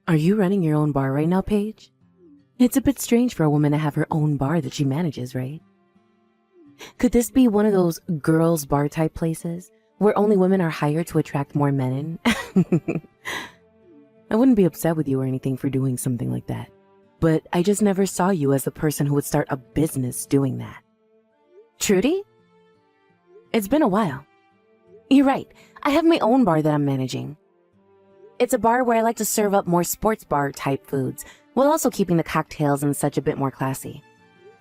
Are you running your own bar right now, Paige? It's a bit strange for a woman to have her own bar that she manages, right? Could this be one of those girls' bar type places where only women are hired to attract more men in? I wouldn't be upset with you or anything for doing something like that, but I just never saw you as the person who would start a business doing that. Trudy? It's been a while. You're right. I have my own bar that I'm managing. It's a bar where I like to serve up more sports bar type foods, while also keeping the cocktails and such a bit more classy.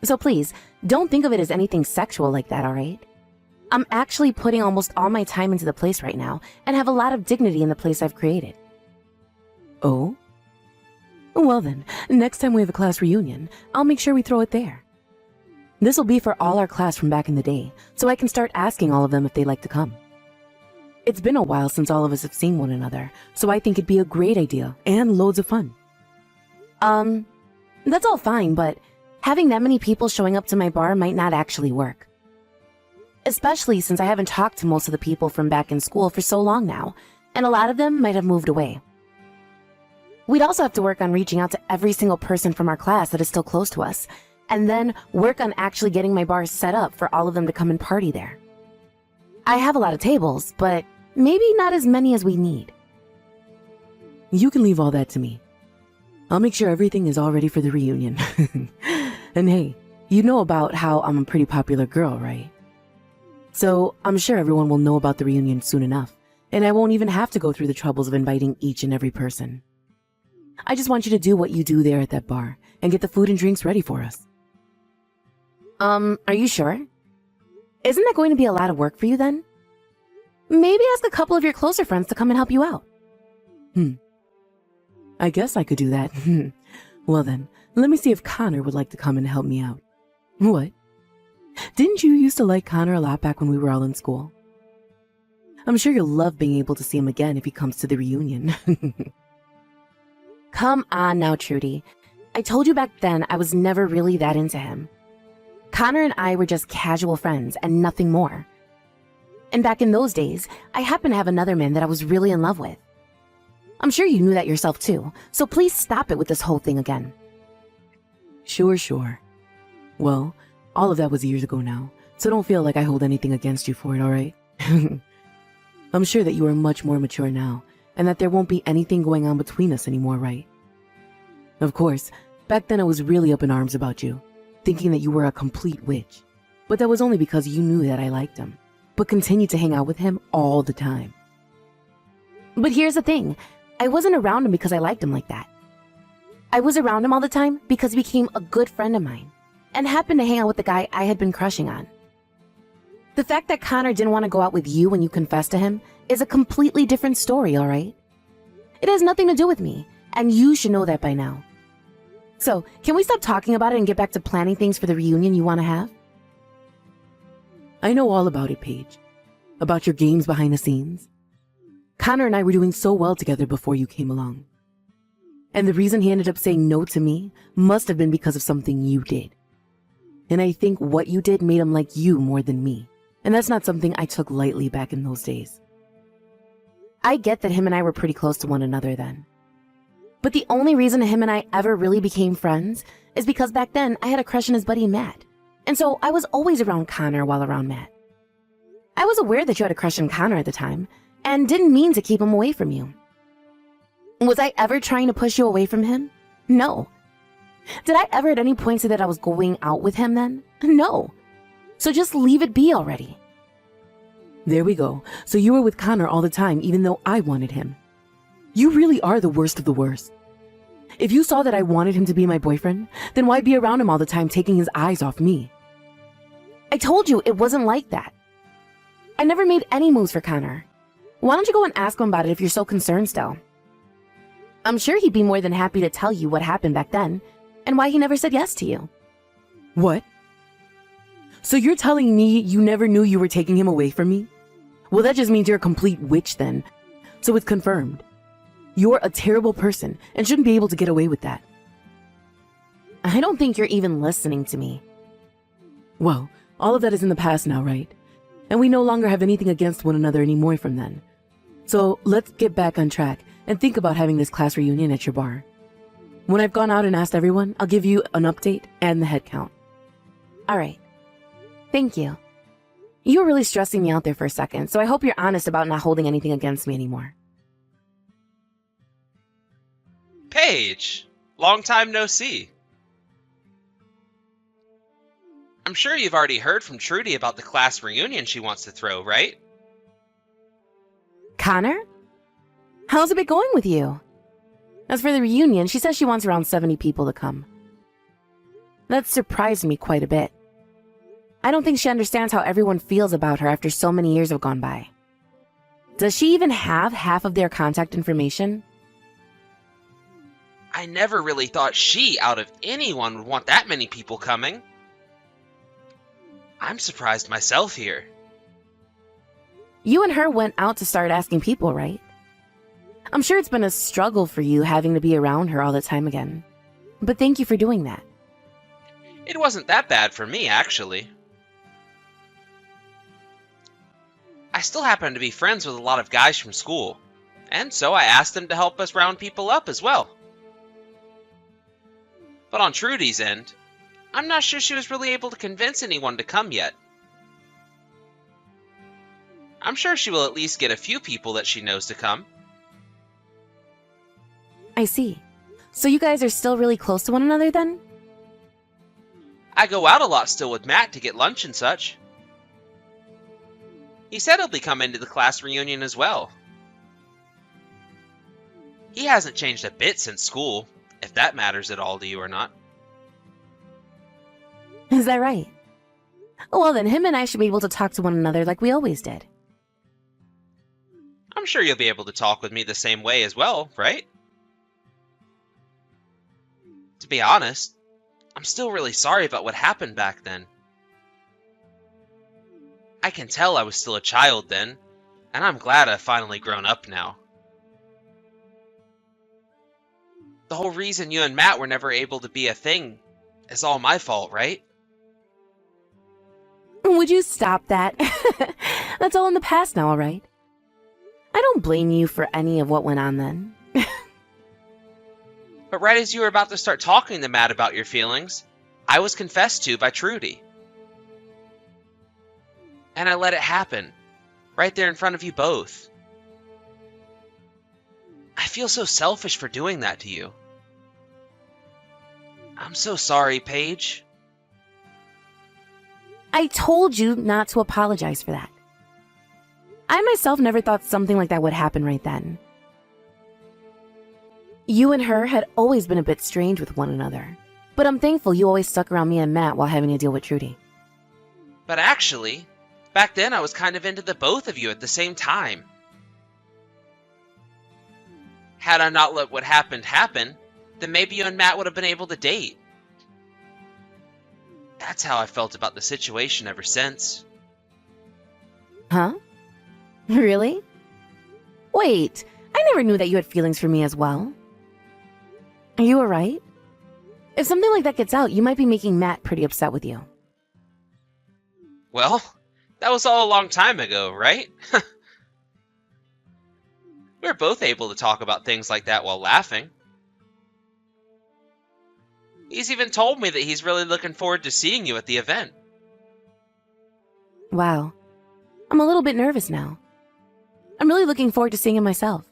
So please, don't think of it as anything sexual like that, alright? I'm actually putting almost all my time into the place right now, and have a lot of dignity in the place I've created. Oh? Well then, next time we have a class reunion, I'll make sure we throw it there. This'll be for all our class from back in the day, so I can start asking all of them if they'd like to come. It's been a while since all of us have seen one another, so I think it'd be a great idea, and loads of fun. That's all fine, but having that many people showing up to my bar might not actually work. Especially since I haven't talked to most of the people from back in school for so long now, and a lot of them might have moved away. We'd also have to work on reaching out to every single person from our class that is still close to us, and then work on actually getting my bar set up for all of them to come and party there. I have a lot of tables, but maybe not as many as we need. You can leave all that to me. I'll make sure everything is all ready for the reunion. And hey, you know about how I'm a pretty popular girl, right? So I'm sure everyone will know about the reunion soon enough, and I won't even have to go through the troubles of inviting each and every person. I just want you to do what you do there at that bar and get the food and drinks ready for us. Are you sure? Isn't that going to be a lot of work for you then? Maybe ask a couple of your closer friends to come and help you out. I guess I could do that. Well then, let me see if Connor would like to come and help me out. What? Didn't you used to like Connor a lot back when we were all in school? I'm sure you'll love being able to see him again if he comes to the reunion. Come on now, Trudy. I told you back then I was never really that into him. Connor and I were just casual friends and nothing more. And back in those days, I happened to have another man that I was really in love with. I'm sure you knew that yourself too, so please stop it with this whole thing again. Sure. Well, all of that was years ago now, so don't feel like I hold anything against you for it, alright? I'm sure that you are much more mature now, and that there won't be anything going on between us anymore, right? Of course, back then I was really up in arms about you, thinking that you were a complete witch. But that was only because you knew that I liked him, but continued to hang out with him all the time. But here's the thing, I wasn't around him because I liked him like that. I was around him all the time because he became a good friend of mine, and happened to hang out with the guy I had been crushing on. The fact that Connor didn't want to go out with you when you confessed to him is a completely different story, alright? It has nothing to do with me, and you should know that by now. So, can we stop talking about it and get back to planning things for the reunion you want to have? I know all about it, Paige. About your games behind the scenes. Connor and I were doing so well together before you came along. And the reason he ended up saying no to me must have been because of something you did. And I think what you did made him like you more than me. And that's not something I took lightly back in those days. I get that him and I were pretty close to one another then. But the only reason him and I ever really became friends is because back then I had a crush on his buddy Matt. And so I was always around Connor while around Matt. I was aware that you had a crush on Connor at the time, and didn't mean to keep him away from you. Was I ever trying to push you away from him? No. Did I ever at any point say that I was going out with him then? No. So just leave it be already. There we go. So you were with Connor all the time even though I wanted him. You really are the worst of the worst. If you saw that I wanted him to be my boyfriend, then why be around him all the time taking his eyes off me? I told you it wasn't like that. I never made any moves for Connor. Why don't you go and ask him about it if you're so concerned still? I'm sure he'd be more than happy to tell you what happened back then, and why he never said yes to you. What? So you're telling me you never knew you were taking him away from me? Well, that just means you're a complete witch then. So it's confirmed. You're a terrible person and shouldn't be able to get away with that. I don't think you're even listening to me. Well, all of that is in the past now, right? And we no longer have anything against one another anymore from then. So let's get back on track and think about having this class reunion at your bar. When I've gone out and asked everyone, I'll give you an update and the head count. All right. Thank you. You were really stressing me out there for a second, so I hope you're honest about not holding anything against me anymore. Paige! Long time no see. I'm sure you've already heard from Trudy about the class reunion she wants to throw, right? Connor? How's it been going with you? As for the reunion, she says she wants around 70 people to come. That surprised me quite a bit. I don't think she understands how everyone feels about her after so many years have gone by. Does she even have half of their contact information? I never really thought she, out of anyone, would want that many people coming. I'm surprised myself here. You and her went out to start asking people, right? I'm sure it's been a struggle for you having to be around her all the time again. But thank you for doing that. It wasn't that bad for me, actually. I still happen to be friends with a lot of guys from school, and so I asked them to help us round people up as well. But on Trudy's end, I'm not sure she was really able to convince anyone to come yet. I'm sure she will at least get a few people that she knows to come. I see. So you guys are still really close to one another then? I go out a lot still with Matt to get lunch and such. He said he'll be coming to the class reunion as well. He hasn't changed a bit since school, if that matters at all to you or not. Is that right? Well then, him and I should be able to talk to one another like we always did. I'm sure you'll be able to talk with me the same way as well, right? To be honest, I'm still really sorry about what happened back then. I can tell I was still a child then, and I'm glad I've finally grown up now. The whole reason you and Matt were never able to be a thing is all my fault, right? Would you stop that? That's all in the past now, alright? I don't blame you for any of what went on then. But right as you were about to start talking to Matt about your feelings, I was confessed to by Trudy. And I let it happen, right there in front of you both. I feel so selfish for doing that to you. I'm so sorry, Paige. I told you not to apologize for that. I myself never thought something like that would happen right then. You and her had always been a bit strange with one another, but I'm thankful you always stuck around me and Matt while having to deal with Trudy. But actually, back then I was kind of into the both of you at the same time. Had I not let what happened happen, then maybe you and Matt would have been able to date. That's how I felt about the situation ever since. Huh? Really? Wait, I never knew that you had feelings for me as well. Are you alright? If something like that gets out, you might be making Matt pretty upset with you. Well, that was all a long time ago, right? We were both able to talk about things like that while laughing. He's even told me that he's really looking forward to seeing you at the event. Wow. I'm a little bit nervous now. I'm really looking forward to seeing him myself.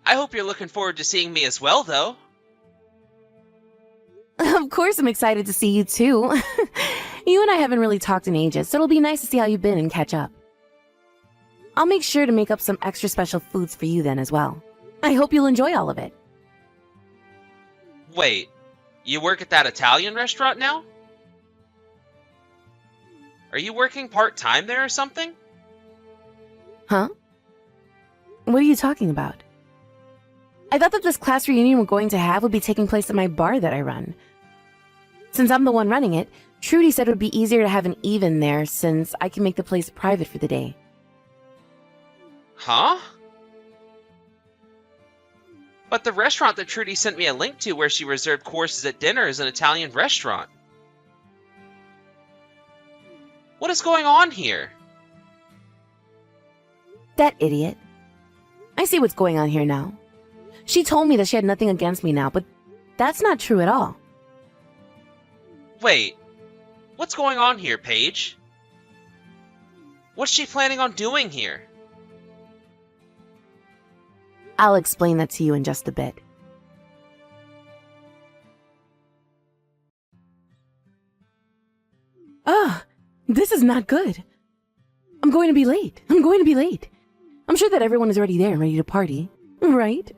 I hope you're looking forward to seeing me as well, though. Of course I'm excited to see you too. You and I haven't really talked in ages, so it'll be nice to see how you've been and catch up. I'll make sure to make up some extra special foods for you then as well. I hope you'll enjoy all of it. Wait, you work at that Italian restaurant now? Are you working part-time there or something? Huh? What are you talking about? I thought that this class reunion we're going to have would be taking place at my bar that I run. Since I'm the one running it, Trudy said it would be easier to have an even there since I can make the place private for the day. Huh? But the restaurant that Trudy sent me a link to where she reserved courses at dinner is an Italian restaurant. What is going on here? That idiot. I see what's going on here now. She told me that she had nothing against me now, but that's not true at all. Wait, what's going on here, Paige? What's she planning on doing here? I'll explain that to you in just a bit. This is not good. I'm going to be late. I'm sure that everyone is already there and ready to party, right?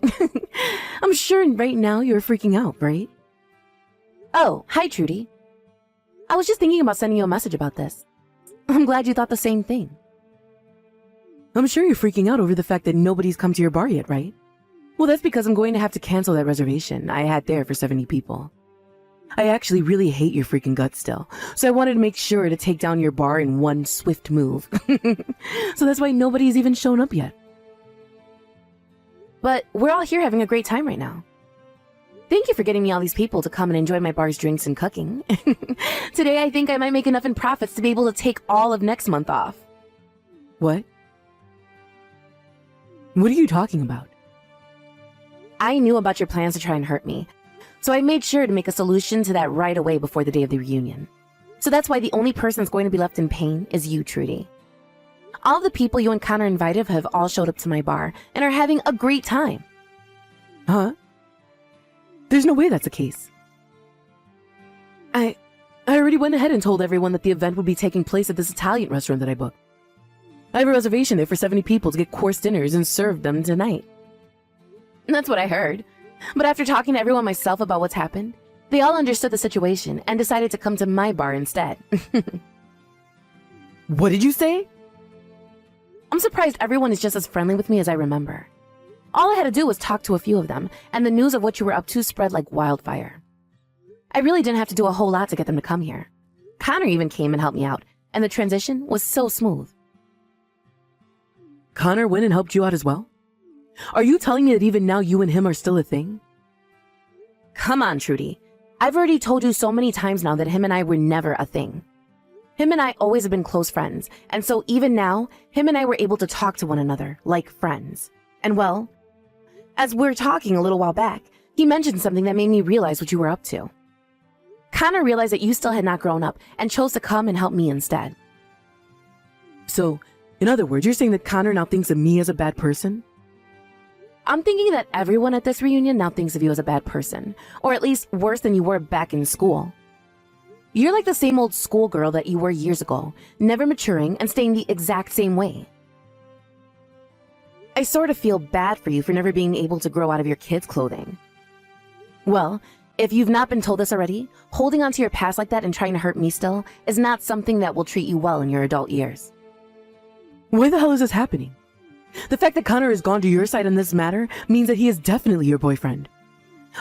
I'm sure right now you're freaking out, right? Oh, hi, Trudy. I was just thinking about sending you a message about this. I'm glad you thought the same thing. I'm sure you're freaking out over the fact that nobody's come to your bar yet, right? Well, that's because I'm going to have to cancel that reservation I had there for 70 people. I actually really hate your freaking guts still, so I wanted to make sure to take down your bar in one swift move. So that's why nobody's even shown up yet. But we're all here having a great time right now. Thank you for getting me all these people to come and enjoy my bar's drinks and cooking. Today I think I might make enough in profits to be able to take all of next month off. What? What are you talking about? I knew about your plans to try and hurt me, so I made sure to make a solution to that right away before the day of the reunion. So that's why the only person that's going to be left in pain is you, Trudy. All the people you and Connor invited have all showed up to my bar and are having a great time. Huh? There's no way that's the case. I already went ahead and told everyone that the event would be taking place at this Italian restaurant that I booked. I have a reservation there for 70 people to get course dinners and serve them tonight. That's what I heard. But after talking to everyone myself about what's happened, they all understood the situation and decided to come to my bar instead. What did you say? I'm surprised everyone is just as friendly with me as I remember. All I had to do was talk to a few of them, and the news of what you were up to spread like wildfire. I really didn't have to do a whole lot to get them to come here. Connor even came and helped me out, and the transition was so smooth. Connor went and helped you out as well? Are you telling me that even now you and him are still a thing? Come on, Trudy. I've already told you so many times now that him and I were never a thing. Him and I always have been close friends, and so even now, him and I were able to talk to one another like friends. And well, as we were talking a little while back, he mentioned something that made me realize what you were up to. Connor realized that you still had not grown up and chose to come and help me instead. So, in other words, you're saying that Connor now thinks of me as a bad person? I'm thinking that everyone at this reunion now thinks of you as a bad person, or at least worse than you were back in school. You're like the same old schoolgirl that you were years ago, never maturing and staying the exact same way. I sort of feel bad for you for never being able to grow out of your kids' clothing. Well, if you've not been told this already, holding on to your past like that and trying to hurt me still is not something that will treat you well in your adult years. Why the hell is this happening? The fact that Connor has gone to your side on this matter means that he is definitely your boyfriend.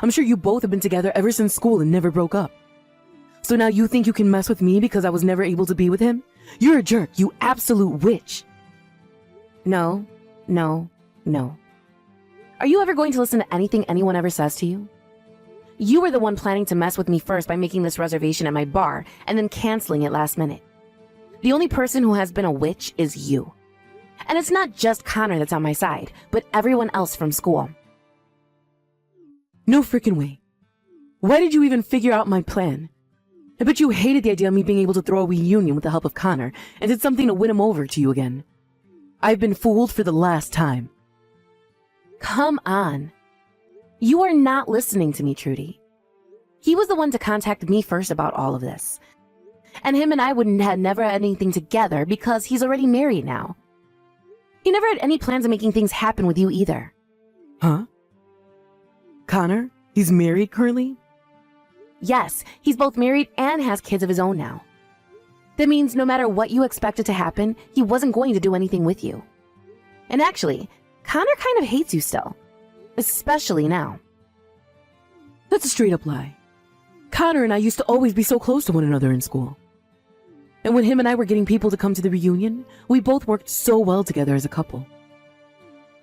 I'm sure you both have been together ever since school and never broke up. So now you think you can mess with me because I was never able to be with him? You're a jerk, you absolute witch. No. Are you ever going to listen to anything anyone ever says to you? You were the one planning to mess with me first by making this reservation at my bar and then canceling it last minute. The only person who has been a witch is you. And it's not just Connor that's on my side, but everyone else from school. No frickin' way. Why did you even figure out my plan? I bet you hated the idea of me being able to throw a reunion with the help of Connor and did something to win him over to you again. I've been fooled for the last time. Come on. You are not listening to me, Trudy. He was the one to contact me first about all of this. And him and I wouldn't have never had anything together because he's already married now. He never had any plans of making things happen with you either. Huh? Connor? He's married currently? Yes, he's both married and has kids of his own now. That means no matter what you expected to happen, he wasn't going to do anything with you. And actually, Connor kind of hates you still. Especially now. That's a straight up lie. Connor and I used to always be so close to one another in school. And when him and I were getting people to come to the reunion, we both worked so well together as a couple.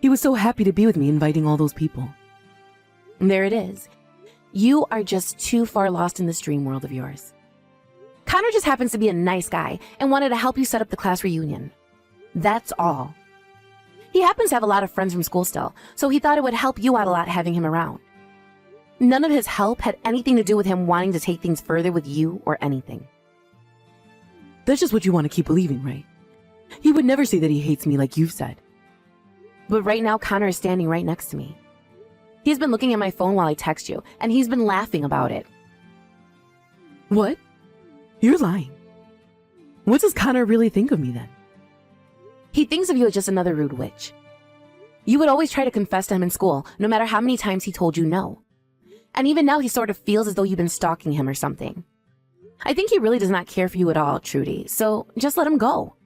He was so happy to be with me inviting all those people. And there it is. You are just too far lost in this dream world of yours. Connor just happens to be a nice guy and wanted to help you set up the class reunion. That's all. He happens to have a lot of friends from school still, so he thought it would help you out a lot having him around. None of his help had anything to do with him wanting to take things further with you or anything. That's just what you want to keep believing, right? He would never say that he hates me like you've said. But right now, Connor is standing right next to me. He's been looking at my phone while I text you, and he's been laughing about it. What? You're lying. What does Connor really think of me then? He thinks of you as just another rude witch. You would always try to confess to him in school, no matter how many times he told you no. And even now he sort of feels as though you've been stalking him or something. I think he really does not care for you at all, Trudy, so just let him go.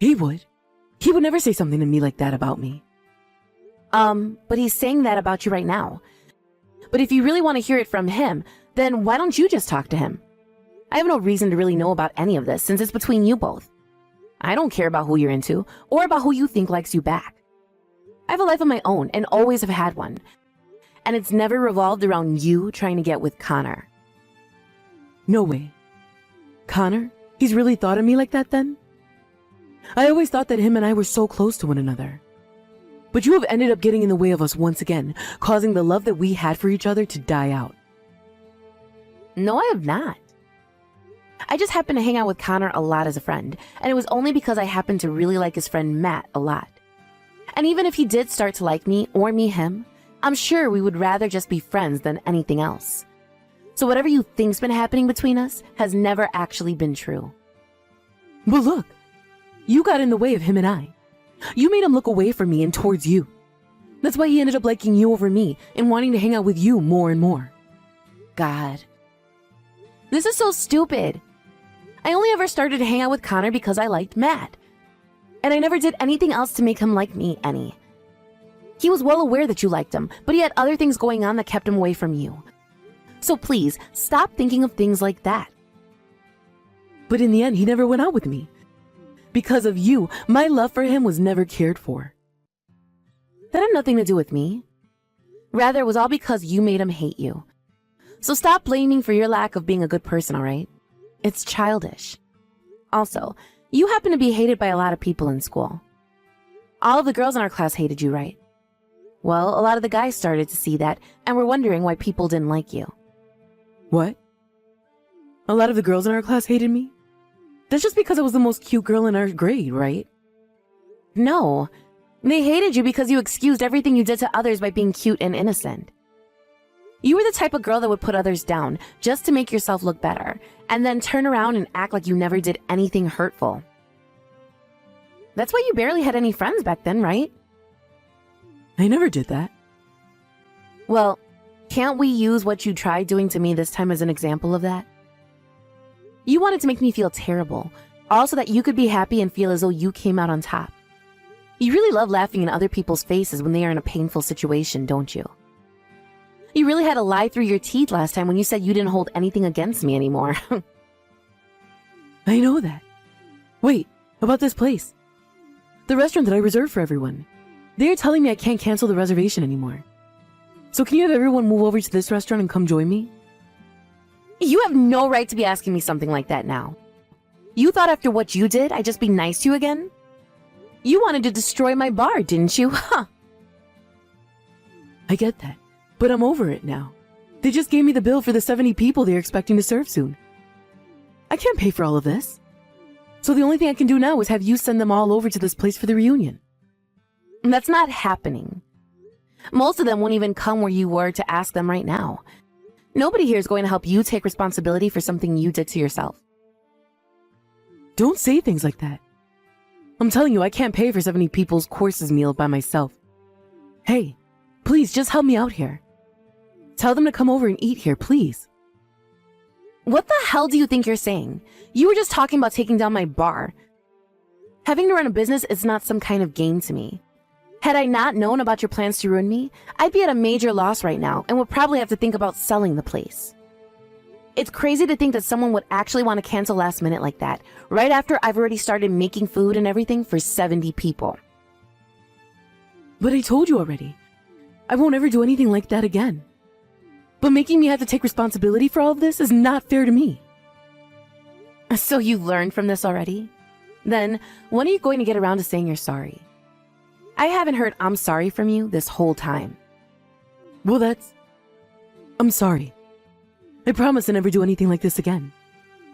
He would. He would never say something to me like that about me. But he's saying that about you right now. But if you really want to hear it from him, then why don't you just talk to him? I have no reason to really know about any of this since it's between you both. I don't care about who you're into or about who you think likes you back. I have a life of my own and always have had one. And it's never revolved around you trying to get with Connor. No way. Connor? He's really thought of me like that then? I always thought that him and I were so close to one another. But you have ended up getting in the way of us once again, causing the love that we had for each other to die out. No, I have not. I just happen to hang out with Connor a lot as a friend, and it was only because I happened to really like his friend Matt a lot. And even if he did start to like me or me him, I'm sure we would rather just be friends than anything else. So whatever you think's been happening between us has never actually been true. But look, you got in the way of him and I. You made him look away from me and towards you. That's why he ended up liking you over me and wanting to hang out with you more and more. God. This is so stupid. I only ever started to hang out with Connor because I liked Matt. And I never did anything else to make him like me any. He was well aware that you liked him, but he had other things going on that kept him away from you. So please, stop thinking of things like that. But in the end, he never went out with me. Because of you, my love for him was never cared for. That had nothing to do with me. Rather, it was all because you made him hate you. So stop blaming for your lack of being a good person, all right? It's childish. Also, you happen to be hated by a lot of people in school. All of the girls in our class hated you, right? Well, a lot of the guys started to see that and were wondering why people didn't like you. What? A lot of the girls in our class hated me? That's just because I was the most cute girl in our grade, right? No. They hated you because you excused everything you did to others by being cute and innocent. You were the type of girl that would put others down just to make yourself look better, and then turn around and act like you never did anything hurtful. That's why you barely had any friends back then, right? I never did that. Well, can't we use what you tried doing to me this time as an example of that? You wanted to make me feel terrible, all so that you could be happy and feel as though you came out on top. You really love laughing in other people's faces when they are in a painful situation, don't you? You really had to lie through your teeth last time when you said you didn't hold anything against me anymore. I know that. Wait, about this place. The restaurant that I reserved for everyone. They're telling me I can't cancel the reservation anymore. So can you have everyone move over to this restaurant and come join me? You have no right to be asking me something like that now. You thought after what you did, I'd just be nice to you again? You wanted to destroy my bar, didn't you? Huh? I get that, but I'm over it now. They just gave me the bill for the 70 people they're expecting to serve soon. I can't pay for all of this. So the only thing I can do now is have you send them all over to this place for the reunion. That's not happening. Most of them won't even come where you were to ask them right now. Nobody here is going to help you take responsibility for something you did to yourself. Don't say things like that. I'm telling you, I can't pay for 70 people's courses meal by myself. Hey, please just help me out here. Tell them to come over and eat here, please. What the hell do you think you're saying? You were just talking about taking down my bar. Having to run a business is not some kind of game to me. Had I not known about your plans to ruin me, I'd be at a major loss right now and would probably have to think about selling the place. It's crazy to think that someone would actually want to cancel last minute like that, right after I've already started making food and everything for 70 people. But I told you already. I won't ever do anything like that again. But making me have to take responsibility for all of this is not fair to me. So you learned from this already? Then, when are you going to get around to saying you're sorry? I haven't heard "I'm sorry" from you this whole time. Well, I'm sorry. I promise to never do anything like this again.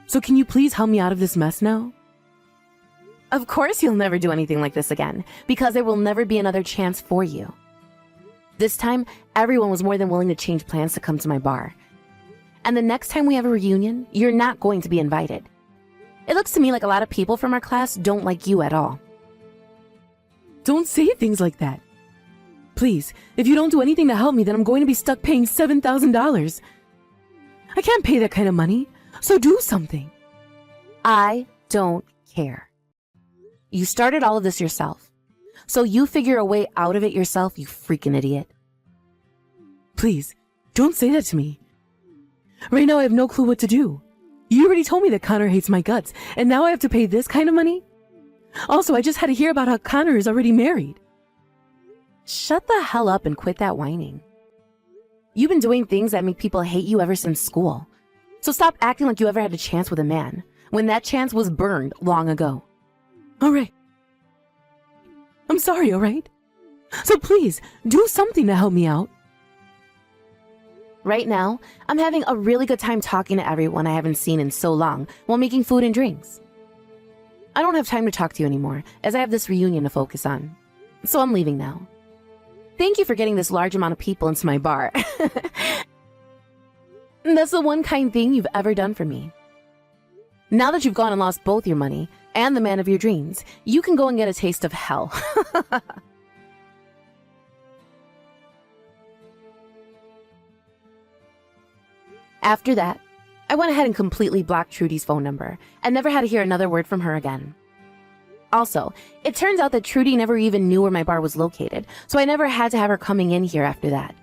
So can you please help me out of this mess now? Of course you'll never do anything like this again, because there will never be another chance for you. This time, everyone was more than willing to change plans to come to my bar. And the next time we have a reunion, you're not going to be invited. It looks to me like a lot of people from our class don't like you at all. Don't say things like that. Please, if you don't do anything to help me, then I'm going to be stuck paying $7,000. I can't pay that kind of money, so do something. I don't care. You started all of this yourself, so you figure a way out of it yourself, you freaking idiot. Please, don't say that to me. Right now I have no clue what to do. You already told me that Connor hates my guts, and now I have to pay this kind of money? Also, I just had to hear about how Connor is already married. Shut the hell up and quit that whining. You've been doing things that make people hate you ever since school. So stop acting like you ever had a chance with a man, when that chance was burned long ago. All right. I'm sorry, all right? So please, do something to help me out. Right now, I'm having a really good time talking to everyone I haven't seen in so long while making food and drinks. I don't have time to talk to you anymore, as I have this reunion to focus on. So I'm leaving now. Thank you for getting this large amount of people into my bar. That's the one kind thing you've ever done for me. Now that you've gone and lost both your money and the man of your dreams, you can go and get a taste of hell. After that, I went ahead and completely blocked Trudy's phone number and never had to hear another word from her again. Also, it turns out that Trudy never even knew where my bar was located, so I never had to have her coming in here after that.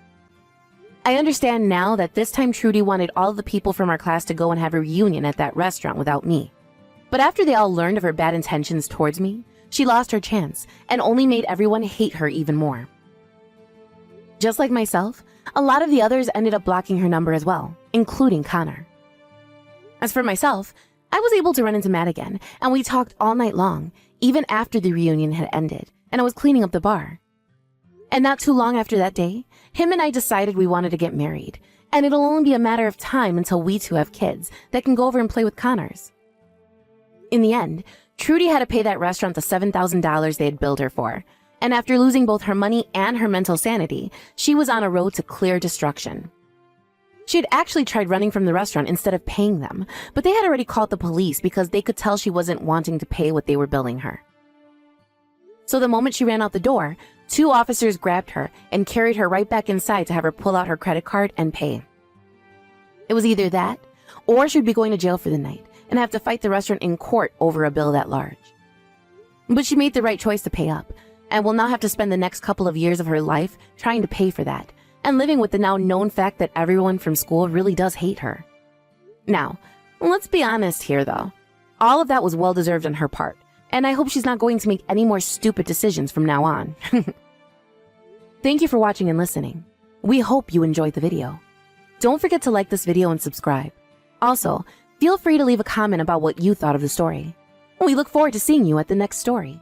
I understand now that this time Trudy wanted all of the people from our class to go and have a reunion at that restaurant without me. But after they all learned of her bad intentions towards me, she lost her chance and only made everyone hate her even more. Just like myself, a lot of the others ended up blocking her number as well, including Connor. As for myself, I was able to run into Matt again, and we talked all night long, even after the reunion had ended, and I was cleaning up the bar. And not too long after that day, him and I decided we wanted to get married, and it'll only be a matter of time until we two have kids that can go over and play with Connors. In the end, Trudy had to pay that restaurant the $7,000 they had billed her for, and after losing both her money and her mental sanity, she was on a road to clear destruction. She had actually tried running from the restaurant instead of paying them, but they had already called the police because they could tell she wasn't wanting to pay what they were billing her. So the moment she ran out the door, 2 officers grabbed her and carried her right back inside to have her pull out her credit card and pay. It was either that, or she'd be going to jail for the night and have to fight the restaurant in court over a bill that large. But she made the right choice to pay up, and will now have to spend the next couple of years of her life trying to pay for that, and living with the now known fact that everyone from school really does hate her. Now, let's be honest here though. All of that was well deserved on her part, and I hope she's not going to make any more stupid decisions from now on. Thank you for watching and listening. We hope you enjoyed the video. Don't forget to like this video and subscribe. Also, feel free to leave a comment about what you thought of the story. We look forward to seeing you at the next story.